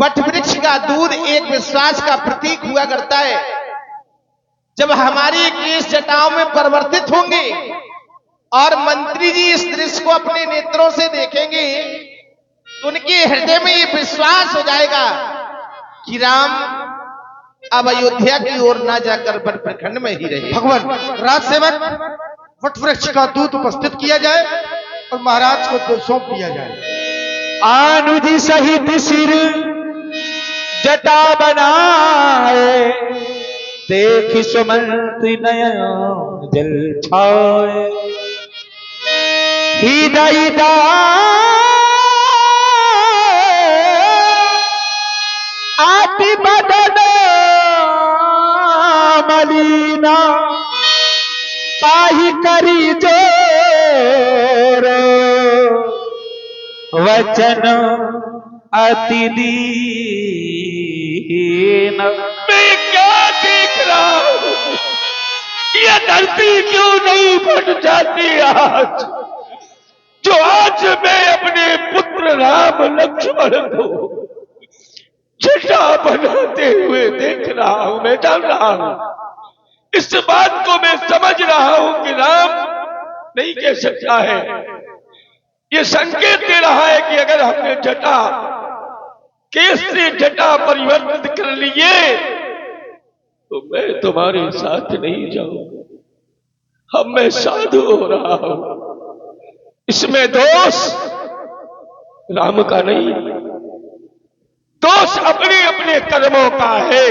What वृक्ष का दूध एक विश्वास का प्रतीक हुआ करता है। जब हमारी केश जटाओं में परिवर्तित होंगे और मंत्री जी इस दृश्य को अपने नेत्रों से देखेंगे तो उनके हृदय में ये विश्वास हो जाएगा कि राम अब अयोध्या की ओर ना जाकर वट प्रखंड में ही रहे। भगवान राजसेवक वट वृक्ष का दूध उपस्थित किया जाए और महाराज को सौंप दिया जाए। आनुज सहित सिर जटा बनाए, देख सुमंत नयन जल छाए। हृदय आति बदन मलिना, पाही करी जोर वचन अति दीन। मैं क्या देख रहा हूं, यह धरती क्यों नहीं फट जाती आज, जो आज मैं अपने पुत्र राम लक्ष्मण को जटा बनाते हुए देख रहा हूं। मैं जान रहा हूं, इस बात को मैं समझ रहा हूं कि राम नहीं कह सकता है। ये संकेत दे रहा है कि अगर हमने जटा केस से जटा परिवर्तित कर लिए तो मैं तुम्हारे साथ नहीं जाऊंगा। अब मैं साधु हो रहा हूं, इसमें दोष राम का नहीं, दोष अपने अपने कर्मों का है।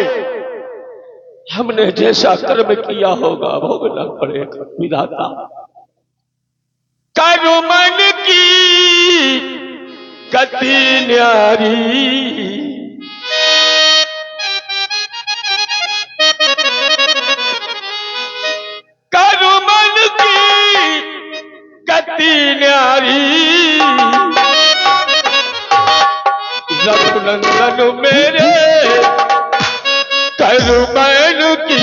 हमने जैसा कर्म किया होगा भोगना पड़ेगा। विधाता कर्म मन की गति न्यारी, कर्म मन की गति न्यारी, रघुनंदन मेरे कर्मैन की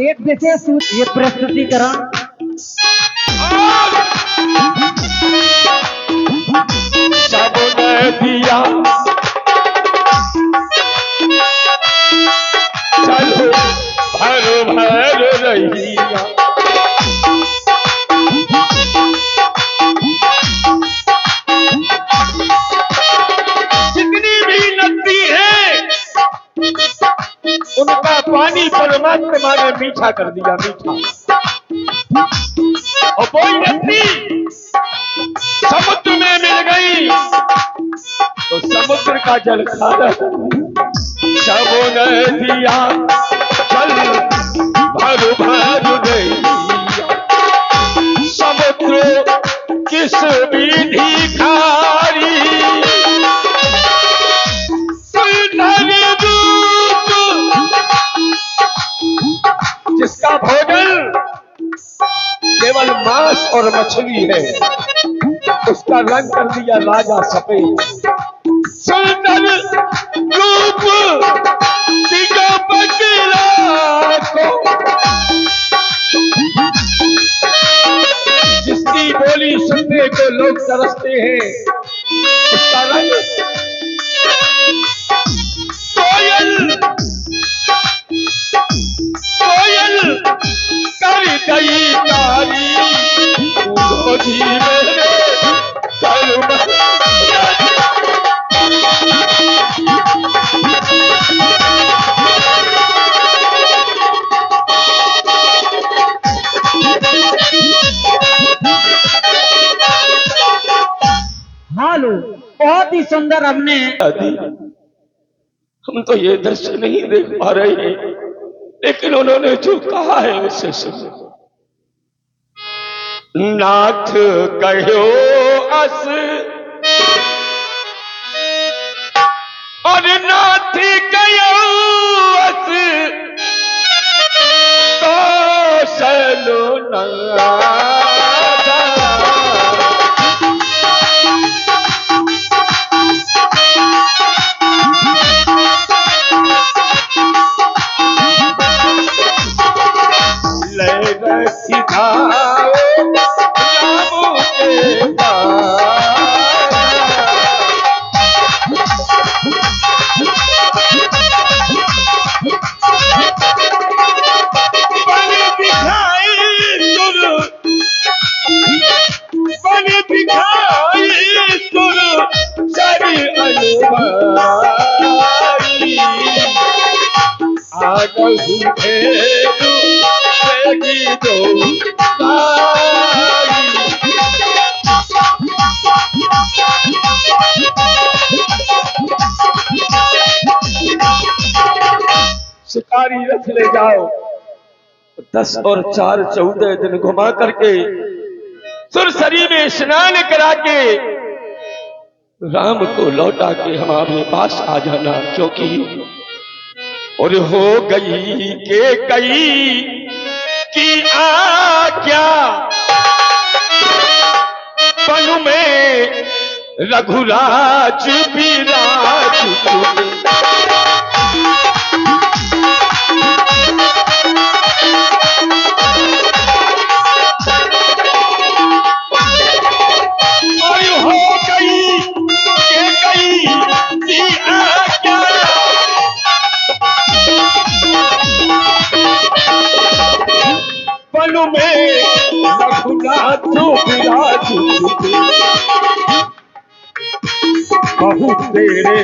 एक विशेष ये प्रस्तुतिकरण सबने दिया, चलो भर भर रहिया। जितनी भी नदी है उनका पानी परमात्मा ने मीठा कर दिया, मीठा। और कोई नदी समुद्र में मिल गई तो समुद्र का जल खारा सबने दिया, चल भर भर रहिया। समुद्र किस विधि खारी, जिसका भोजन केवल मांस और मछली है, उसका रंग कर दिया राजा सफेद। सुंदर रूप दिगो बगला को, जिसकी बोली सुनने को लोग तरसते हैं, उसका रंग कोयल कोयल कर गई कारी, जी मेरे सुंदर हमने दादी, हम तो ये दृश्य नहीं देख पा रहे हैं, लेकिन उन्होंने जो कहा है उसे सुनो। नाथ कहो अस और नाथ कहो अस कौशलो नाथा। लय रसिधाओ राम के पास। बन दिखाई सुर, बन दिखाई सुर सरी अनुभाई। आगहु भेदु बेगी दो भाई। शिकारी रथ ले जाओ, 10 और 4 14 दिन घुमा करके सुरसरी में स्नान करा के राम को लौटा के हमारे पास आ जाना, क्योंकि और हो गई के कई की आज्ञा। पनु में रघुराज विराज। और हो गई के कई की आज्ञा। पनु में रघुनाथ विराज। बहु तेरे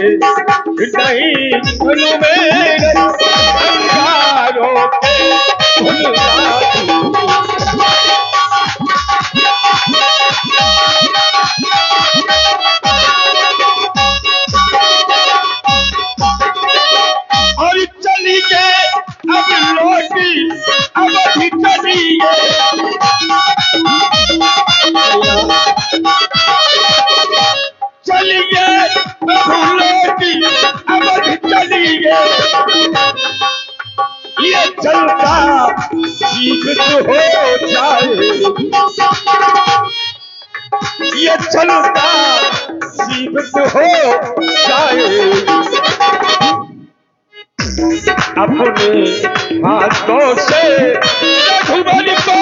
नहीं पनु में अंगारों के फुलराज। और चली गए अब लौटी अवधि चली गए। चली गए अब लौटी अवधि चली गए। ये चलता जीवित हो जाए, ये चलता जीवित हो जाए। अपने हाथों से रघुबर को,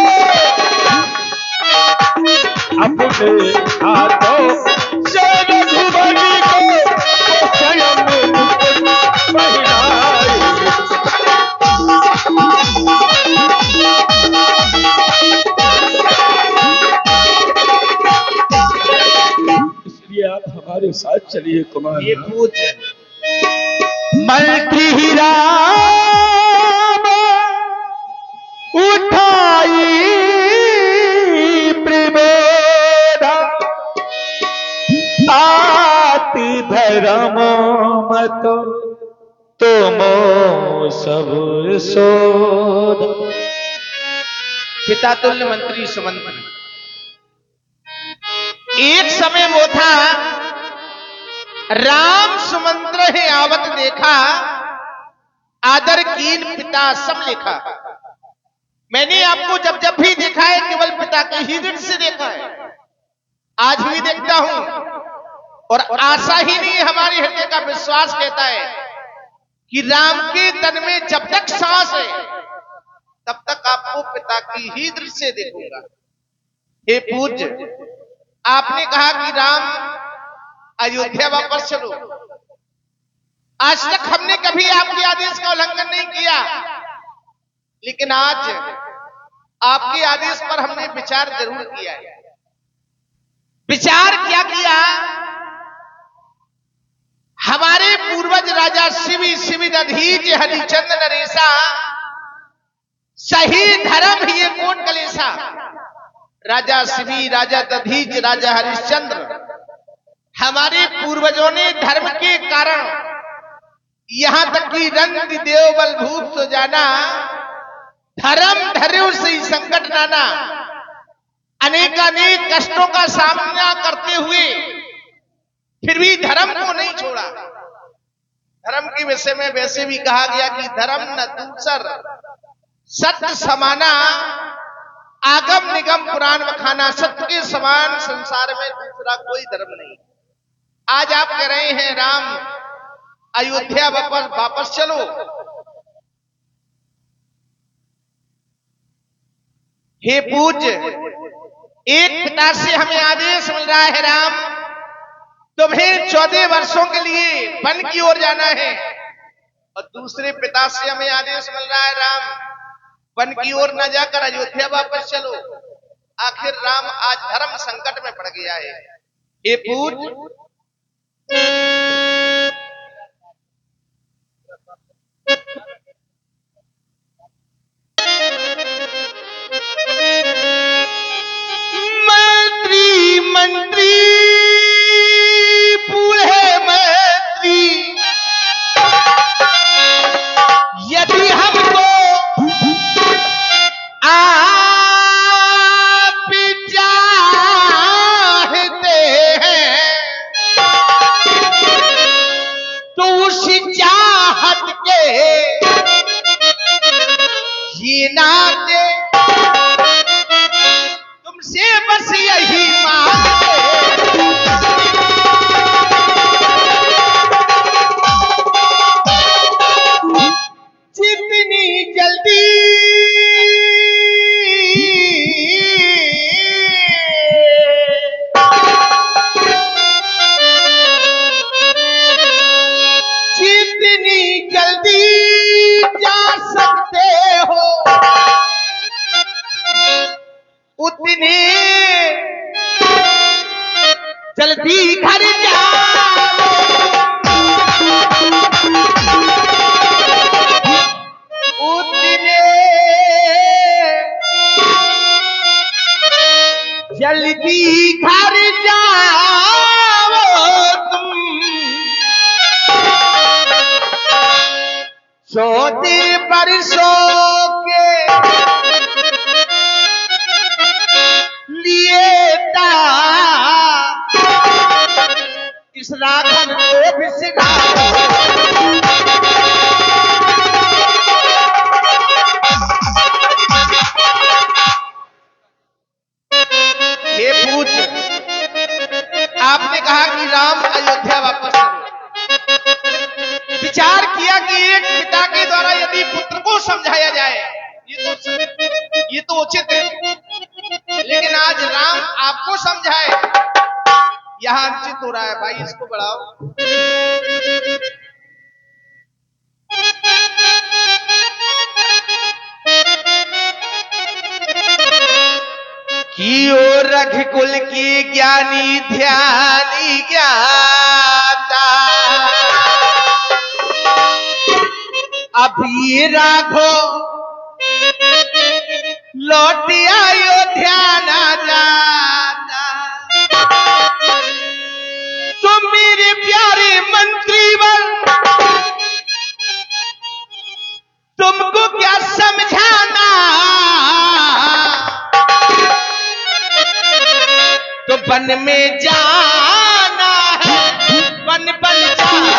अपने हाथों से रघुबर को स्वयं पहनाए। इसलिए आप हमारे साथ चलिए कुमार। ये पूछ मंत्री राम उठाई प्रबोधा। आति धर्म मत तुम सब सोध। पिता तुल्य मंत्री सुमंत्र। एक समय वो था, राम सुमंत्र है आवत देखा, आदर कीन पिता सम लिखा। मैंने आपको जब जब भी देखा है केवल पिता के ही दृष्टि से देखा है, आज भी देखता हूं। और आशा ही नहीं, हमारे हृदय का विश्वास कहता है कि राम के तन में जब तक सांस है तब तक आपको पिता की ही दृष्टि से देखूंगा। हे पूज्य, आपने कहा कि राम अयोध्या वापस चलो। आज तक हमने कभी आपके आदेश का उल्लंघन नहीं किया, लेकिन आज आपके आदेश पर हमने विचार जरूर किया है। विचार क्या किया? हमारे पूर्वज राजा शिवी दधीच हरिचंद्र नरेशा, सही धर्म ये कोट कलेशा। राजा शिवी, राजा दधीच, राजा हरिश्चंद्र हमारे पूर्वजों ने धर्म के कारण यहां तक कि रंग देव बलभूत तो जाना, धर्म धर्म से ही संकट नाना, अनेकानेक कष्टों का सामना करते हुए फिर भी धर्म को नहीं छोड़ा। धर्म के विषय में वैसे भी कहा गया कि धर्म न दूसर सत्य समाना, आगम निगम पुराण बखाना, सत्य के समान संसार में दूसरा कोई धर्म नहीं। आज आप कह रहे हैं राम अयोध्या वापस चलो, हे पूज्य, एक पिता से हमें आदेश मिल रहा है राम, तुम्हें 14 वर्षों के लिए वन की ओर जाना है, और दूसरे पिता से हमें आदेश मिल रहा है राम, वन की ओर न जाकर अयोध्या वापस चलो। आखिर राम आज धर्म संकट में पड़ गया है। हे पूज्य, मंत्री बूढ़े मंत्री, यदि हमको आप चाहते हैं तो उस चाहत के ये नाते तुमसे बस यही मांगते, जितनी जल्दी जा सकते हो उतने जल्दी घर जाओ, उतने जल्दी घर जाओ तुम, सोते बरसों के लिए था इस राखन को बिसरा। हे पूज्य, आपने कहा कि राम अयोध्या वापस चलो। विचार किया कि एक पिता के द्वारा यदि पुत्र को समझाया जाए ये तो उचित है, लेकिन आज राम आपको समझाए, यहां अनुचित हो रहा है। भाई इसको बढ़ाओ। कियो रघुकुल की ज्ञानी ध्यानी ज्ञाता, अभी राघो लौट अयोध्या ना जाता, तुम मेरे प्यारे मंत्री बन, तुमको क्या समझाना, तो वन में जाना है, वन बन जाना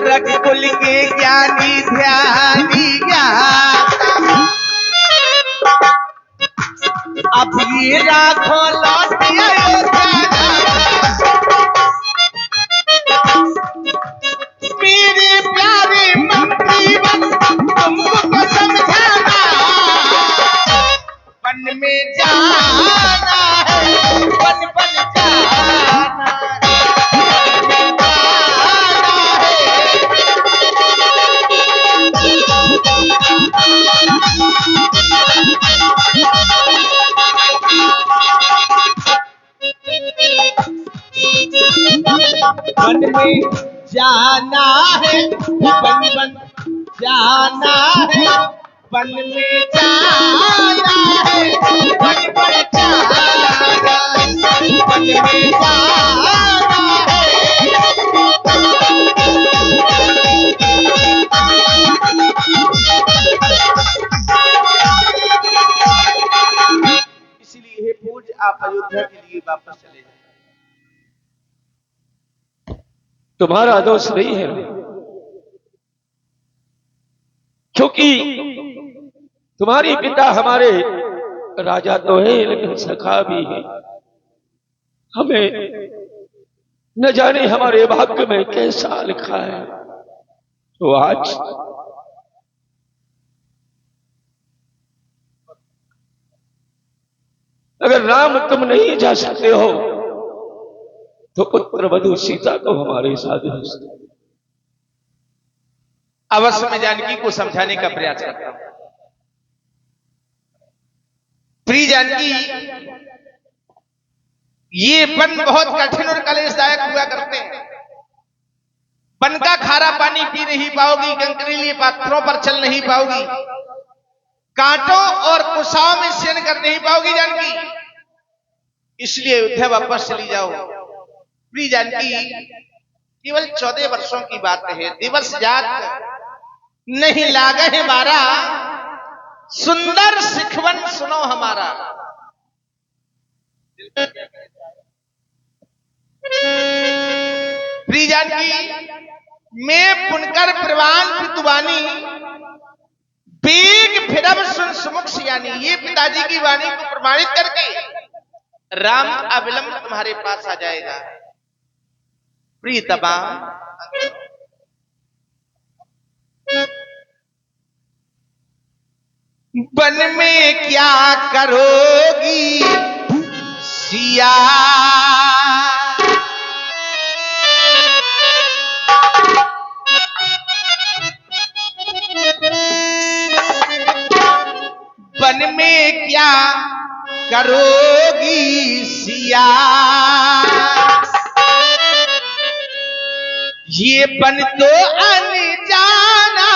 रघुकुल के ज्ञानी ध्यानी ज्ञाता, अब ये राघो लौट अयोध्या, मेरे प्यारे मंत्री बन, तुमको वन में जाना है, वन वन जाना वन में जाना है, वन वन जाना है, वन में जाना है, वन वन जाना है, वन में जाना है। इसलिए हे पूज्य आप अयोध्या के लिए वापस चले जाए। तुम्हारा दोष नहीं है, क्योंकि तुम्हारे पिता हमारे राजा तो है लेकिन सखा भी है। हमें न जाने हमारे भाग्य में कैसा लिखा है। तो आज अगर राम तुम नहीं जा सकते हो तो पुत्र वधु सीता को हमारे साथ अवश्य मैं जानकी को समझाने का प्रयास करता हूं। प्रिय जानकी, ये वन बहुत कठिन और कलेशदायक हुआ करते हैं। वन का खारा पानी पी नहीं पाओगी, कंकरीले पत्थरों पर चल नहीं पाओगी, कांटों और कुशाओं में शयन कर नहीं पाओगी जानकी। इसलिए अयोध्या वापस चली जाओ। प्रिय जानकी, केवल 14 वर्षों की बात है, दिवस जात नहीं लागे है मारा, सुंदर सिखवन सुनो हमारा। प्रिय जानकी, मैं पुनकर प्रवान पितुवानी, बेग फिरब सुन सुमुख सियानी। ये पिताजी की वाणी को प्रमाणित करके राम अविलंब तुम्हारे पास आ जाएगा। प्रीतमा, वन में क्या करोगी सिया, वन में क्या करोगी सिया, ये वन तो अनजाना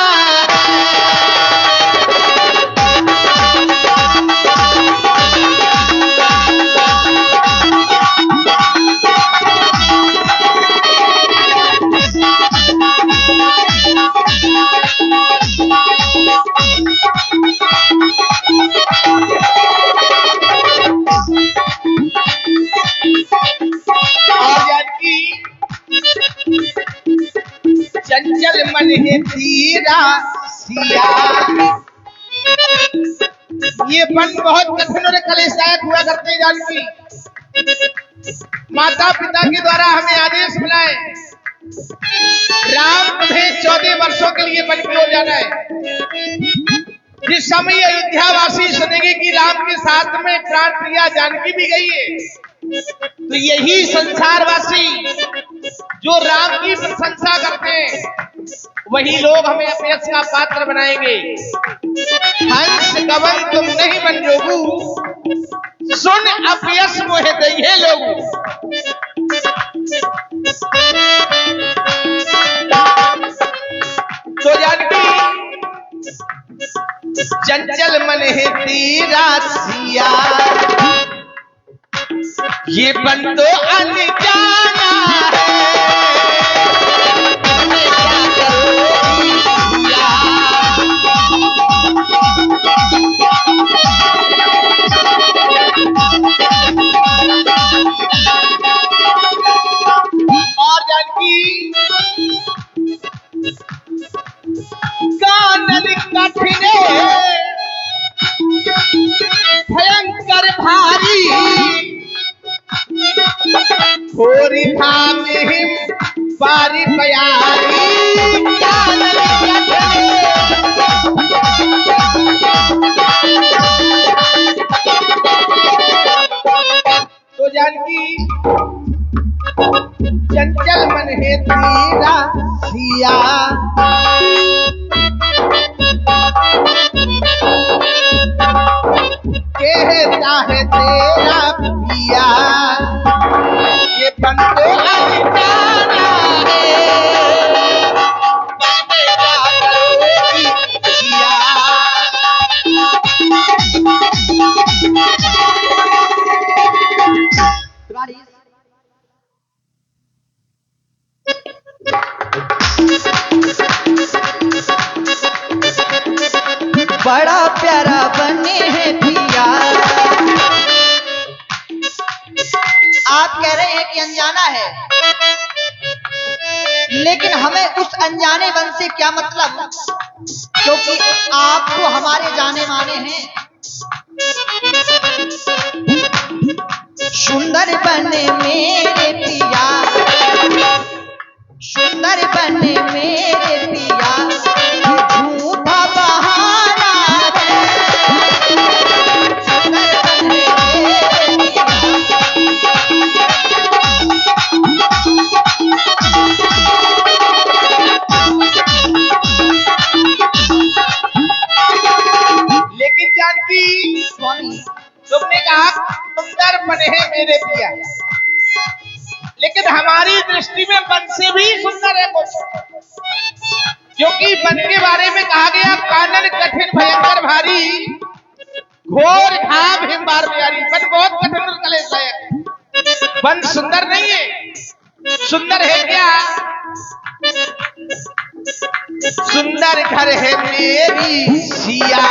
चंचल मन है तीरा सिया। ये वन बहुत कठिन और कलेशदायक हुआ करते हैं जानकी। माता पिता के द्वारा हमें आदेश मिला है, राम तुम्हें 14 वर्षों के लिए वन की ओर जाना है। जिस समय अयोध्यावासी सुनेंगे कि राम के साथ में प्राण प्रिया जानकी भी गई है, तो यही संसारवासी जो राम की प्रशंसा करते हैं, वही लोग हमें अपयश का पात्र बनाएंगे। हंस गवन तुम नहीं बन जोगू, सुन अपयश मोहे दइहे लोगू। तो जानकी, चंचल मन है तेरा सिया, ये वन तो अनजाना है, और जानकी कानन कठिन भयंकर भारी, थोड़ी धाम हिम पारी प्यारी, कानन कठिन कहता है तेरा पिया, ये बन को अनजाना है, मैंने क्या करोगी पिया। बड़ा प्यारा बने हैं पिया। आप कह रहे हैं कि अनजाना है, लेकिन हमें उस अनजाने वन से क्या मतलब, क्योंकि आप तो हमारे जाने माने हैं। सुंदर बने मेरे पिया, सुंदर बने मेरे पिया, झूठा बहाना है। सुंदर बने मेरे पिया। लेकिन जानकी स्वामी, तुमने कहा सुंदर बने हैं मेरे पिया, लेकिन हमारी दृष्टि में वन से भी सुंदर है कुछ, क्योंकि वन के बारे में कहा गया कानन कठिन भयंकर भारी, घोर घाव हिमबार प्यारी। वन बहुत कठिन और कलेशदायक, वन सुंदर नहीं है। सुंदर है क्या? सुंदर घर है मेरी सिया,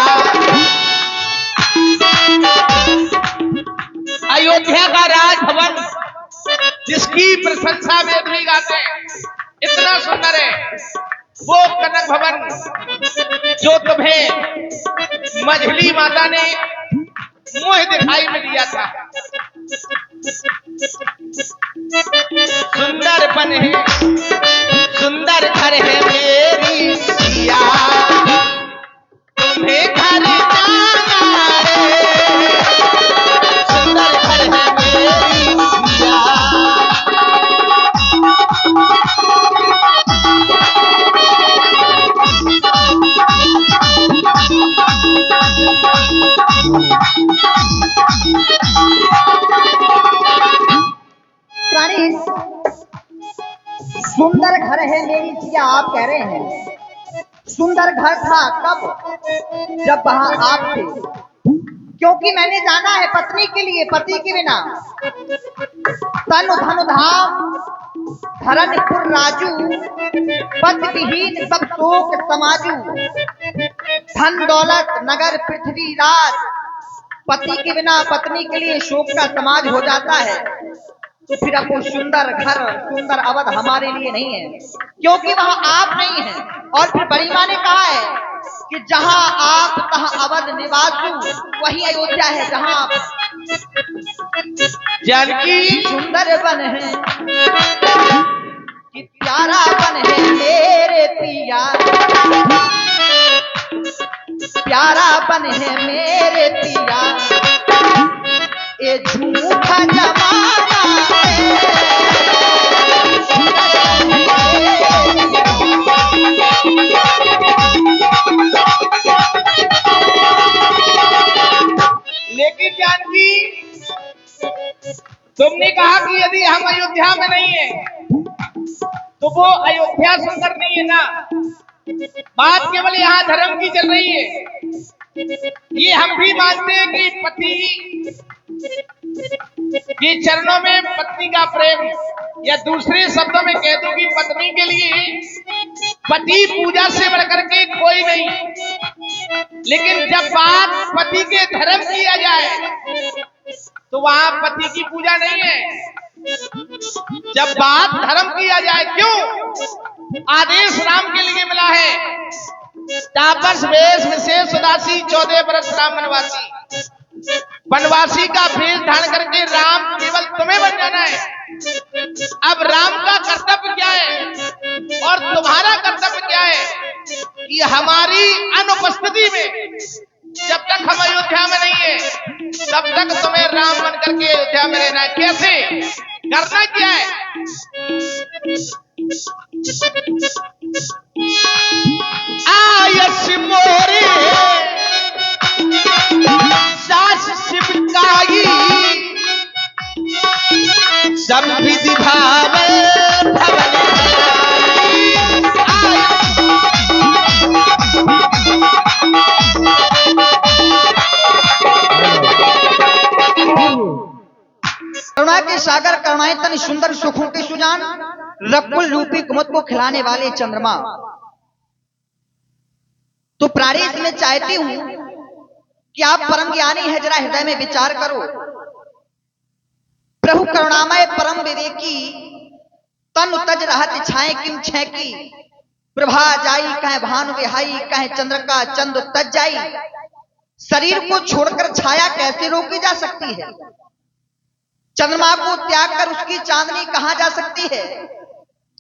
अयोध्या का राजभवन जिसकी प्रशंसा वेद भी गाते हैं, इतना सुंदर है वो कनक भवन जो तुम्हें मझली माता ने मुंह दिखाई में दिया था। सुंदर बन है, सुंदर घर है मेरी सिया, तुम्हें घर जाना है, सुंदर घर है मेरी सिया। प्राणी, सुंदर घर है मेरी सिया आप कह रहे हैं। सुंदर घर था कब? जब वहां आप थे, क्योंकि मैंने जाना है पत्नी के लिए पति के बिना तन धन धाम धरनपुर राजू, पति विहीन सब शोक समाजू, धन दौलत नगर पृथ्वी राज। पति के बिना पत्नी के लिए शोक का समाज हो जाता है, तो फिर अब वो सुंदर घर सुंदर अवध हमारे लिए नहीं है, क्योंकि वहां आप नहीं हैं। और फिर बड़ी मां ने कहा है कि जहां आप तहां अवध निवासू, वही अयोध्या है जहां आप। जानकी सुंदर बन है कि प्यारा बन है मेरे पिया, प्यारा बन है मेरे पिया, ये झूठा जमाना है। लेकिन जानकी तुमने कहा कि यदि हम अयोध्या में नहीं है तो वो अयोध्या सुंदर नहीं है ना। बात केवल यहाँ धर्म की चल रही है। ये हम भी मानते हैं कि पति के चरणों में पत्नी का प्रेम, या दूसरे शब्दों में कह दूं कि पत्नी के लिए पति पूजा से बढ़कर के कोई नहीं। लेकिन जब बात पति के धर्म किया जाए तो वहां पति की पूजा नहीं है। जब बात धर्म किया जाए, क्यों आदेश राम के लिए मिला है, तापस वेश विशेष उदासी 14 वर्ष राम वनवासी। वनवासी का भेष धारण करके राम केवल तुम्हें बन जाना है। अब राम का कर्तव्य क्या है और तुम्हारा कर्तव्य क्या है कि हमारी अनुपस्थिति में जब तक हम अयोध्या में नहीं है तब तक तुम्हें राम बन करके अयोध्या में रहना है। कैसे करना क्या है? आयस मोरे सास सब विधि भावे भवन करुणा के सागर करुणाएं तन सुंदर सुखों के सुजान, रकुल रूपी कुमुद को खिलाने वाले चंद्रमा। तो प्राणेश में चाहती हूं कि आप परम ज्ञानी है, जरा हृदय में विचार करो। प्रभु करुणामय परम विवेकी, तन उतज रहत छाए किम छे की, प्रभा जाई कहे भानु विहाई, कहे चंद्र का चंद उतज जाई। शरीर को छोड़कर छाया कैसे रोकी जा सकती है? चंद्रमा को त्याग कर उसकी चांदनी कहां जा सकती है?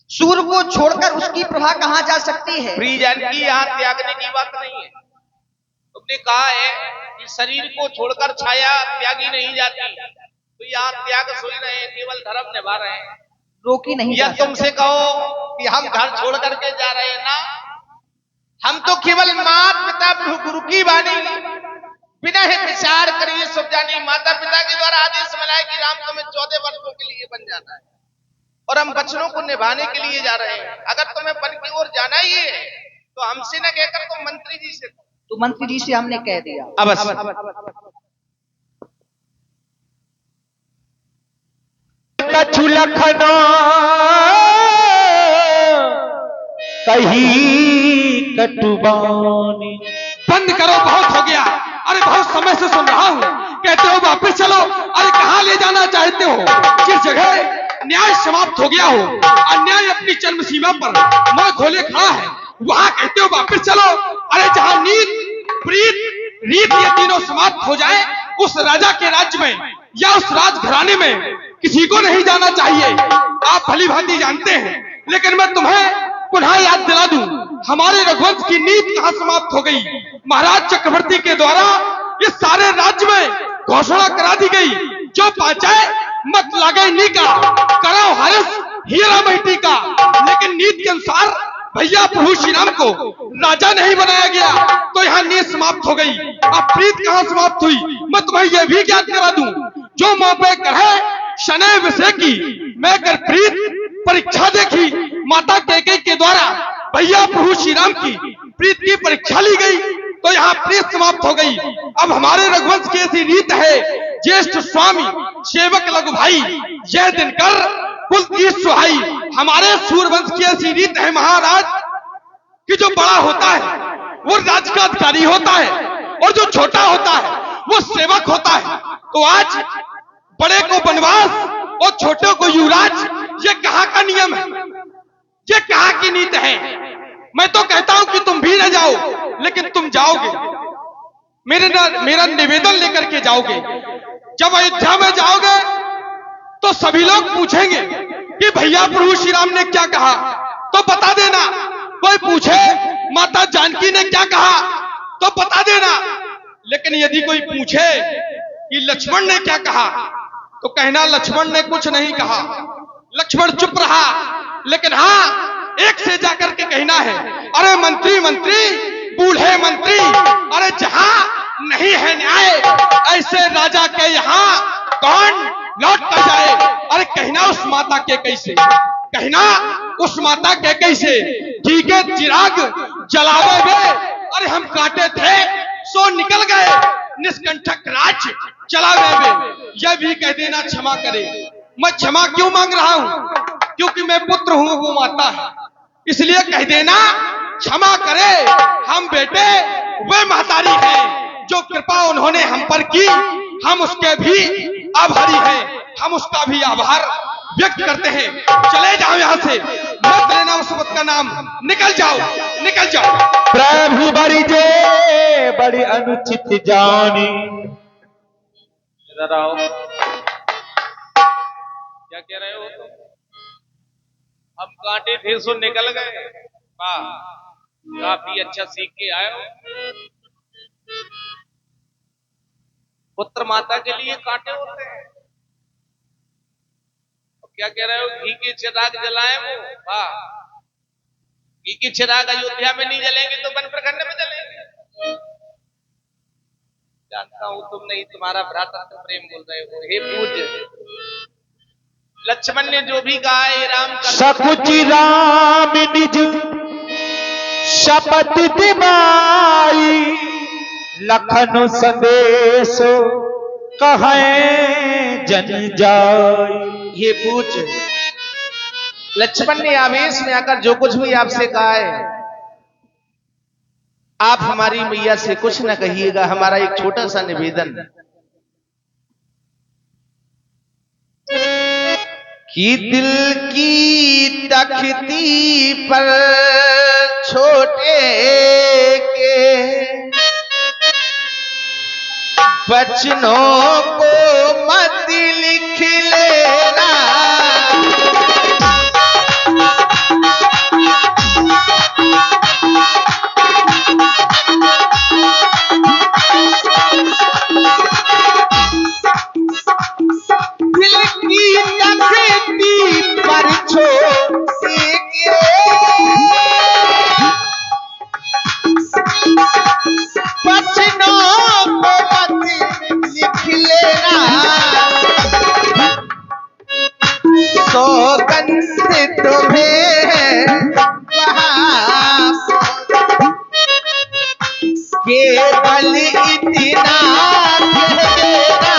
सूर्य को छोड़कर उसकी प्रभा कहां जा सकती है? प्रिय जानकी, यहाँ त्यागने की बात नहीं है। तुमने कहा है कि शरीर को छोड़कर छाया त्यागी नहीं जाती, तो यहाँ त्याग सोच रहे हैं, केवल धर्म निभा रहे हैं, रोकी नहीं या जा सकती। तुमसे कहो कि हम घर छोड़ करके जा रहे हैं ना, हम तो केवल माता पिता प्रभु गुरु की वाणी बिना ही विचार करिए सब जानी, माता पिता के द्वारा आदेश मिला है कि राम तुम्हें 14 वर्षों के लिए बन जाना है, और हम बचनों को निभाने के लिए जा रहे हैं। अगर तुम्हें वन की ओर जाना ही है तो हमसे न कहकर तुम मंत्री जी से, तो मंत्री जी से हमने कह दिया। अवश्य कछु लखना कही कटुबानी। बंद करो, बहुत हो गया। अरे बहुत समय से सुन रहा हूँ, कहते हो वापस चलो। अरे कहाँ ले जाना चाहते हो? जिस जगह न्याय समाप्त हो गया हो, अन्याय अपनी चरम सीमा पर मुंह खोले खड़ा है, वहां कहते हो वापस चलो। अरे जहाँ नीत प्रीत रीत ये तीनों समाप्त हो जाए, उस राजा के राज्य में या उस राजघराने में किसी को नहीं जाना चाहिए। आप भली भांति जानते हैं, लेकिन मैं तुम्हें पुनः याद दिला दूं, हमारे रघुवंश की नीति कहां समाप्त हो गई। महाराज चक्रवर्ती के द्वारा इस सारे राज्य में घोषणा करा दी गई, जो पाचाए मत लागे नी का, करो हर्ष हीरा महिटी का। लेकिन नीति के अनुसार भैया प्रभु श्री राम को राजा नहीं बनाया गया, तो यहाँ नीति समाप्त हो गई। अब प्रीत कहां समाप्त हुई, मैं तुम्हें यह भी ज्ञात करा दूं, जो मुंह पे कहे शनै विषय की, मैं कर प्रीत परीक्षा देखी। माता कैकेयी के द्वारा भैया प्रभु श्री राम की प्रीत की परीक्षा ली गई, तो यहाँ प्रीत समाप्त हो गई। अब हमारे रघुवंश की ऐसी रीत है, ज्येष्ठ स्वामी सेवक लघु भाई, यह दिन कर कुल की सुहाई। हमारे सूर्यवंश की ऐसी रीत है महाराज, कि जो बड़ा होता है वो राज्य का अधिकारी होता है, और जो छोटा होता है वो सेवक होता है। तो आज बड़े को वनवास और छोटे को युवराज, ये कहाँ का नियम है, ये कहाँ की नीति है? मैं तो कहता हूं कि तुम भी न जाओ, लेकिन तुम जाओगे, मेरा निवेदन लेकर के जाओगे। जब अयोध्या में जाओगे तो सभी लोग पूछेंगे कि भैया प्रभु श्री राम ने क्या कहा, तो बता देना। कोई पूछे माता जानकी ने क्या कहा, तो बता देना। लेकिन यदि कोई पूछे कि लक्ष्मण ने क्या कहा, तो कहना लक्ष्मण ने कुछ नहीं कहा, लक्ष्मण चुप रहा। लेकिन हाँ, एक से जाकर के कहना है, अरे मंत्री मंत्री बूढ़े मंत्री, अरे जहां नहीं है न्याय, ऐसे राजा के यहाँ कौन लौट कर जाए। अरे कहना उस माता के कैसे, कहना उस माता के कैसे, ठीक है चिराग जलावे वे, अरे हम काटे थे सो निकल गए, निष्कंठक राज चलावे वे। यह भी कह देना क्षमा करे। मैं क्षमा क्यों मांग रहा हूं, क्योंकि मैं पुत्र हूं, वो माता है, इसलिए कह देना क्षमा करे। हम बेटे वे महतारी हैं, जो कृपा उन्होंने हम पर की, हम उसके भी आभारी हैं, हम उसका भी आभार व्यक्त करते हैं। चले जाओ यहाँ से, मत लेना उस वक्त का नाम, निकल जाओ निकल जाओ। प्रभु बड़ी जे बड़ी अनुचित जानी। इधर आओ, क्या कह रहे हो तुम? हम कांटे थे सो निकल गए, वाह, काफी अच्छा सीख के आए हो। पुत्र माता के लिए कांटे होते हैं। क्या कह रहे हो, घी के चिराग जलाए वो, वाह, घी के चिराग अयोध्या में नहीं जलेंगे तो वन प्रखंड में जलेंगे। जानता हूं तुम नहीं, तुम्हारा भ्रातृत्व प्रेम बोल रहे हो। हे पूज्य, लक्ष्मण ने जो भी कहा है राम का सकुच राम निज शपथ दिवाई, लखन संदेश कहे जन जाई। ये पूछ लक्ष्मण ने आवेश में आकर जो कुछ भी आपसे कहा है, आप हमारी मैया से कुछ न कहिएगा। हमारा एक छोटा सा निवेदन कि दिल की तख्ती पर छोटे के बचनों को मत लिख लेना। दिल की तख्ती पर छोटे के बचनों को मत लिख लेना। सौगंध तुम्हें वहाँ केवल इतना कह देना।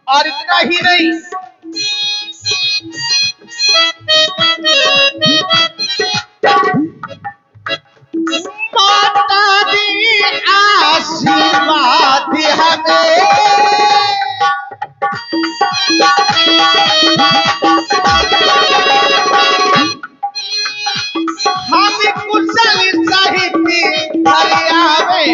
और इतना ही नहीं, माता दी आशीर्वाद हमें, हम कुशल साहित्य हरियावे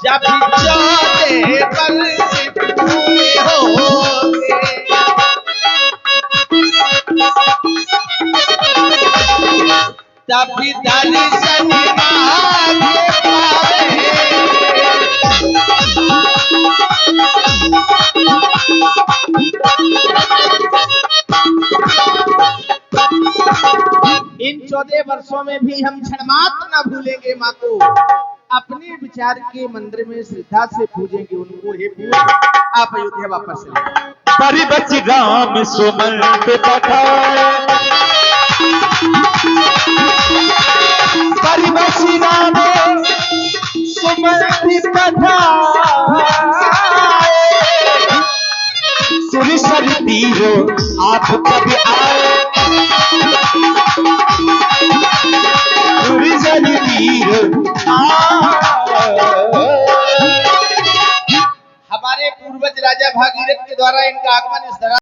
जब चौदह वर्ष पूरे होंगे। तब दर्शन मांगे पावे। इन 14 वर्षों में भी हम क्षणमात्र न भूलेंगे माँ को। अपने विचार के मंदिर में श्रद्धा से पूजेंगे उनको। हे पूज, आप अयोध्या वापस चले। परिबच राम सुमंत पठाए, परिबच राम सुमंत पठाए, सुरसर तीरो आप कभी आए, सुरसर तीरो हमारे पूर्वज राजा भागीरथ के द्वारा इनका आगमन इस धरा